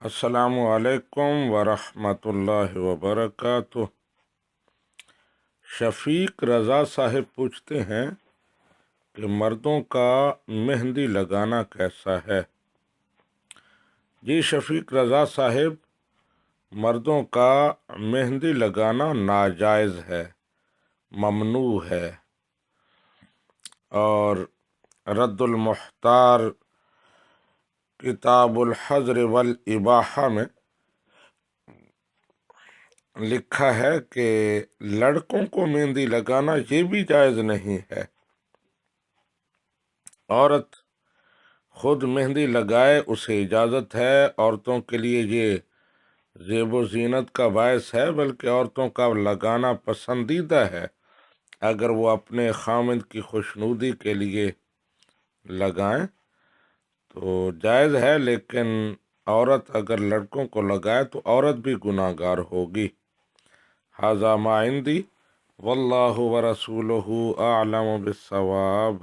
السلام علیکم ورحمۃ اللہ وبرکاتہ۔ شفیق رضا صاحب پوچھتے ہیں کہ مردوں کا مہندی لگانا کیسا ہے؟ جی شفیق رضا صاحب، مردوں کا مہندی لگانا ناجائز ہے، ممنوع ہے، اور رد المحتار کتاب الحظر والاباحہ میں لکھا ہے کہ لڑکوں کو مہندی لگانا یہ بھی جائز نہیں ہے۔ عورت خود مہندی لگائے اسے اجازت ہے، عورتوں کے لیے یہ زیب و زینت کا باعث ہے، بلکہ عورتوں کا لگانا پسندیدہ ہے اگر وہ اپنے خامند کی خوشنودی کے لیے لگائیں تو جائز ہے، لیکن عورت اگر لڑکوں کو لگائے تو عورت بھی گناہ گار ہوگی۔ ھذا ما عندی واللہ ورسولہ اعلم بالصواب۔